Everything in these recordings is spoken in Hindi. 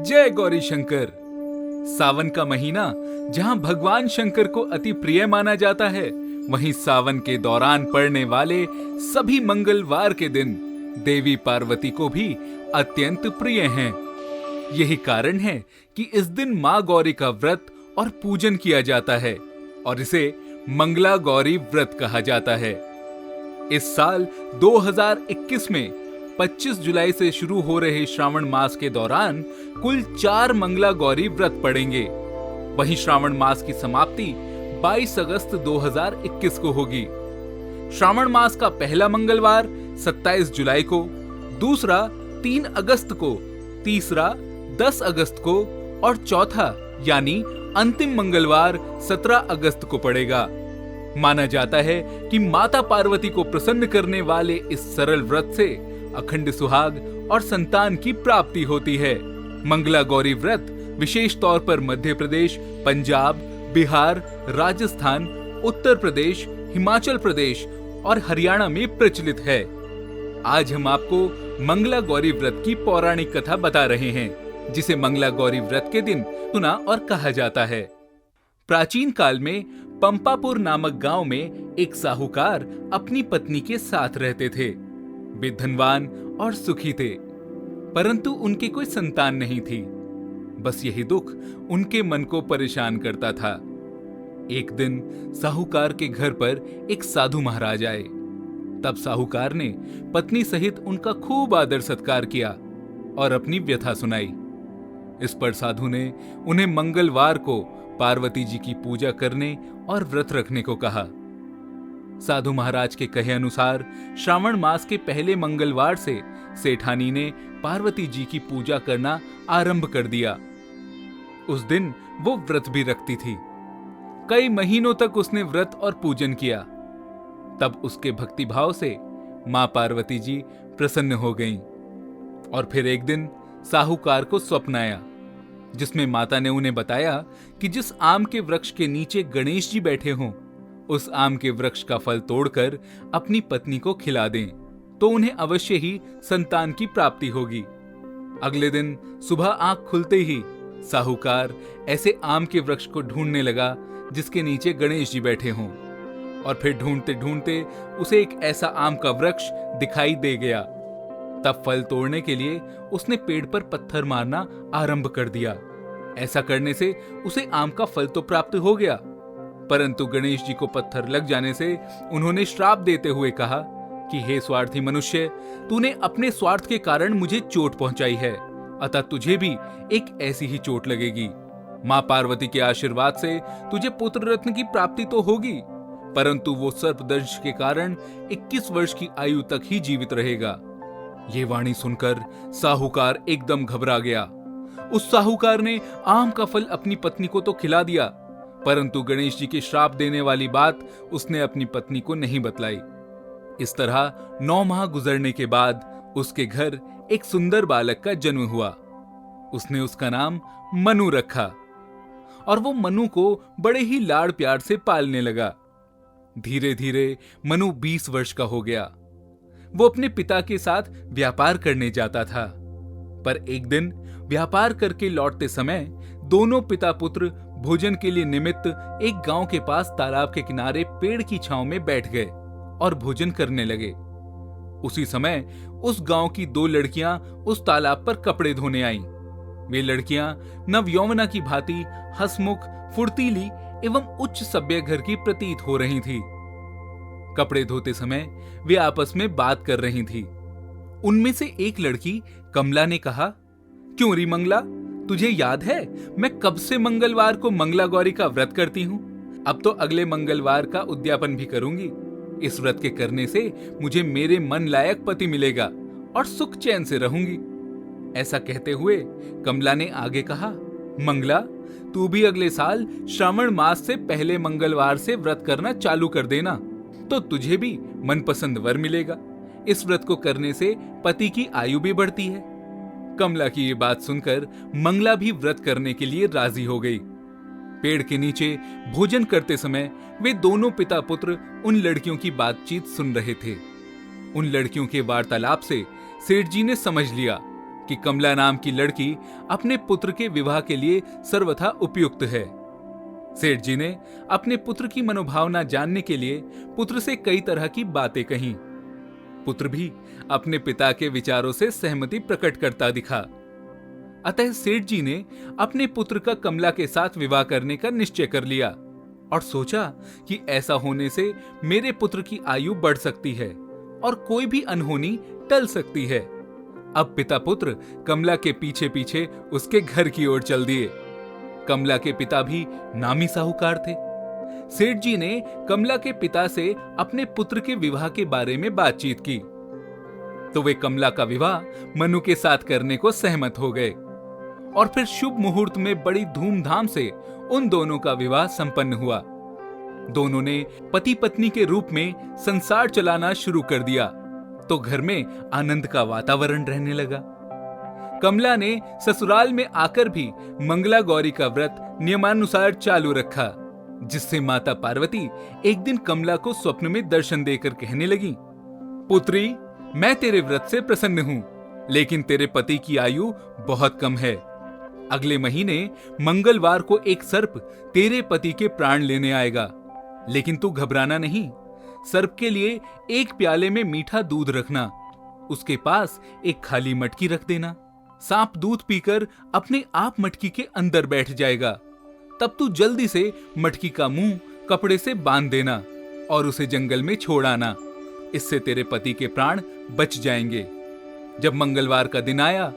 जय गौरी शंकर। सावन का महीना जहां भगवान शंकर को अति प्रिय माना जाता है, वहीं सावन के दौरान पड़ने वाले सभी मंगलवार के दिन देवी पार्वती को भी अत्यंत प्रिय हैं। यही कारण है कि इस दिन मां गौरी का व्रत और पूजन किया जाता है और इसे मंगला गौरी व्रत कहा जाता है। इस साल 2021 में 25 जुलाई से शुरू हो रहे श्रावण मास के दौरान कुल 4 मंगला गौरी व्रत पड़ेंगे। वहीं श्रावण मास की समाप्ति 22 अगस्त 2021 को होगी। श्रावण मास का पहला मंगलवार 27 जुलाई को, दूसरा 3 अगस्त को, तीसरा 10 अगस्त को और चौथा यानी अंतिम मंगलवार 17 अगस्त को पड़ेगा। माना जाता है कि माता पार्वती को प्रसन्न करने वाले इस सरल व्रत से अखंड सुहाग और संतान की प्राप्ति होती है। मंगला गौरी व्रत विशेष तौर पर मध्य प्रदेश, पंजाब, बिहार, राजस्थान, उत्तर प्रदेश, हिमाचल प्रदेश और हरियाणा में प्रचलित है। आज हम आपको मंगला गौरी व्रत की पौराणिक कथा बता रहे हैं, जिसे मंगला गौरी व्रत के दिन सुना और कहा जाता है। प्राचीन काल में पंपापुर नामक गांव में एक साहूकार अपनी पत्नी के साथ रहते थे। वे धनवान और सुखी थे, परंतु उनकी कोई संतान नहीं थी। बस यही दुख उनके मन को परेशान करता था। एक दिन साहूकार के घर पर एक साधु महाराज आए। तब साहूकार ने पत्नी सहित उनका खूब आदर सत्कार किया और अपनी व्यथा सुनाई। इस पर साधु ने उन्हें मंगलवार को पार्वती जी की पूजा करने और व्रत रखने को कहा। साधु महाराज के कहे अनुसार श्रावण मास के पहले मंगलवार से सेठानी ने पार्वती जी की पूजा करना आरंभ कर दिया। उस दिन वो व्रत भी रखती थी। कई महीनों तक उसने व्रत और पूजन किया। तब उसके भक्ति भाव से मां पार्वती जी प्रसन्न हो गईं। और फिर एक दिन साहूकार को स्वप्न आया, जिसमें माता ने उन्हें बताया कि जिस आम के वृक्ष के नीचे गणेश जी बैठे हों, उस आम के वृक्ष का फल तोड़कर अपनी पत्नी को खिला दें, तो उन्हें अवश्य ही संतान की प्राप्ति होगी। अगले दिन सुबह आंख खुलते ही साहूकार ऐसे आम के वृक्ष को ढूंढने लगा जिसके नीचे गणेश जी बैठे हों, और फिर ढूंढते ढूंढते उसे एक ऐसा आम का वृक्ष दिखाई दे गया। तब फल तोड़ने के लिए उसने पेड़ पर पत्थर मारना आरंभ कर दिया। ऐसा करने से उसे आम का फल तो प्राप्त हो गया, परंतु गणेश जी को पत्थर लग जाने से उन्होंने श्राप देते हुए कहा कि हे स्वार्थी मनुष्य, तूने अपने स्वार्थ के कारण मुझे चोट पहुंचाई है, अतः तुझे भी एक ऐसी ही चोट लगेगी। मां पार्वती के आशीर्वाद से तुझे पुत्र रत्न की प्राप्ति तो होगी, परंतु वो सर्पदंश के कारण 21 वर्ष की आयु तक ही जीवित रहेगा। ये वाणी सुनकर साहूकार एकदम घबरा गया। उस साहूकार ने आम का फल अपनी पत्नी को तो खिला दिया, परंतु गणेश जी के श्राप देने वाली बात उसने अपनी पत्नी को नहीं बतलाई। इस तरह 9 माह गुजरने के बाद उसके घर एक सुंदर बालक का जन्म हुआ। उसने उसका नाम मनु रखा और वो मनु को बड़े ही लाड़ प्यार से पालने लगा। धीरे धीरे मनु 20 वर्ष का हो गया। वो अपने पिता के साथ व्यापार करने जाता था, पर एक दिन व्यापार करके लौटते समय दोनों पिता पुत्र भोजन के लिए निमित्त एक गांव के पास तालाब के किनारे पेड़ की छांव में बैठ गए और भोजन करने लगे। उसी समय उस गांव की 2 लड़कियां उस तालाब पर कपड़े धोने आईं। वे लड़कियां नवयौवना की भांति हंसमुख, फुर्तीली एवं उच्च सभ्य घर की प्रतीत हो रही थी। कपड़े धोते समय वे आपस में बात कर रही थी। उनमें से एक लड़की कमला ने कहा, क्यों री मंगला, तुझे याद है मैं कब से मंगलवार को मंगला गौरी का व्रत करती हूँ? अब तो अगले मंगलवार का उद्यापन भी करूंगी। इस व्रत के करने से मुझे मेरे मन लायक पति मिलेगा और सुख चैन से रहूंगी। ऐसा कहते हुए कमला ने आगे कहा, मंगला, तू भी अगले साल श्रावण मास से पहले मंगलवार से व्रत करना चालू कर देना, तो तुझे भी मनपसंद वर मिलेगा। इस व्रत को करने से पति की आयु भी बढ़ती है। कमला की ये बात सुनकर मंगला भी व्रत करने के लिए राजी हो गई। पेड़ के नीचे भोजन करते समय वे दोनों पिता पुत्र उन लड़कियों की बातचीत सुन रहे थे। उन लड़कियों के वार्तालाप से सेठ जी ने समझ लिया कि कमला नाम की लड़की अपने पुत्र के विवाह के लिए सर्वथा उपयुक्त है। सेठ जी ने अपने पुत्र की मनोभावना जानने के लिए पुत्र से कई तरह की बातें कहीं। पुत्र भी अपने पिता के विचारों से सहमति प्रकट करता दिखा। अतः सेठ जी ने अपने पुत्र का कमला के साथ विवाह करने का निश्चय कर लिया और सोचा कि ऐसा होने से मेरे पुत्र की आयु बढ़ सकती है और कोई भी अनहोनी टल सकती है। अब पिता पुत्र कमला के पीछे पीछे उसके घर की ओर चल दिए। कमला के पिता भी नामी साहूकार थे। सेठ जी ने कमला के पिता से अपने पुत्र के विवाह के बारे में बातचीत की तो वे कमला का विवाह मनु के साथ करने को सहमत हो गए और फिर शुभ मुहूर्त में बड़ी धूमधाम से उन दोनों का विवाह संपन्न हुआ। दोनों ने पति पत्नी के रूप में संसार चलाना शुरू कर दिया तो घर में आनंद का वातावरण रहने लगा। कमला ने ससुराल में आकर भी मंगला गौरी का व्रत नियमानुसार चालू रखा, जिससे माता पार्वती एक दिन कमला को स्वप्न में दर्शन देकर कहने लगी, पुत्री, मैं तेरे व्रत से प्रसन्न हूं, लेकिन तेरे पति की आयु बहुत कम है। अगले महीने मंगलवार को एक सर्प तेरे पति के प्राण लेने आएगा, लेकिन तू घबराना नहीं। सर्प के लिए एक प्याले में मीठा दूध रखना, उसके पास एक खाली मटकी रख देना। सांप दूध पीकर अपने आप मटकी के अंदर बैठ जाएगा, तब तू जल्दी से मटकी का मुंह कपड़े से बांध देना और उसे जंगल में छोड़ आना। इससे तेरे पति के प्राण बच जाएंगे। जब मंगलवार का दिन आया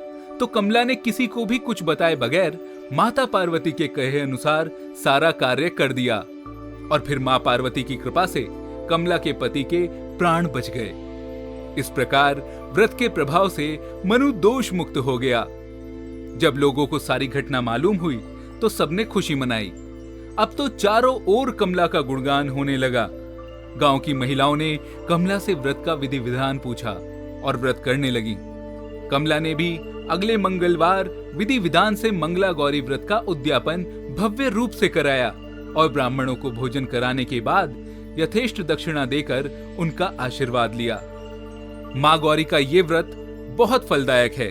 तो कमला ने किसी को भी कुछ बताए बगैर माता पार्वती के कहे अनुसार सारा कार्य कर दिया और फिर मां पार्वती की कृपा से कमला के पति के प्राण बच गए। इस प्रकार व्रत के प्रभाव से मनु दोष मुक्त हो गया। जब लोगों को सारी घटना मालूम हुई तो सबने खुशी मनाई। अब तो चारों ओर कमला का गुणगान होने लगा। गांव की महिलाओं ने कमला से व्रत का विधि विधान पूछा और व्रत करने लगी। कमला ने भी अगले मंगलवार विधि विधान से मंगला गौरी व्रत का उद्यापन भव्य रूप से कराया और ब्राह्मणों को भोजन कराने के बाद यथेष्ट दक्षिणा देकर उनका आशीर्वाद लिया। मां गौरी का ये व्रत बहुत फलदायक है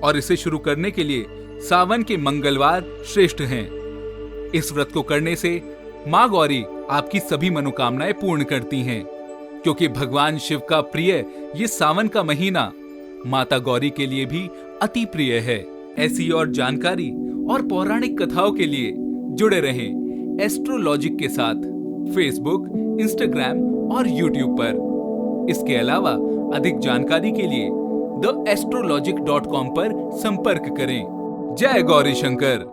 और इसे शुरू करने के लिए सावन के मंगलवार श्रेष्ठ हैं। इस व्रत को करने से मां गौरी आपकी सभी मनोकामनाएं पूर्ण करती हैं, क्योंकि भगवान शिव का प्रिय ये सावन का महीना माता गौरी के लिए भी अति प्रिय है। ऐसी और जानकारी और पौराणिक कथाओं के लिए जुड़े रहें एस्ट्रोलॉजिक के साथ फेसबुक, इंस्टाग्राम और यूट्यूब पर। इसके अलावा अधिक जानकारी के लिए theastrologic.com पर संपर्क करें। जय गौरी शंकर।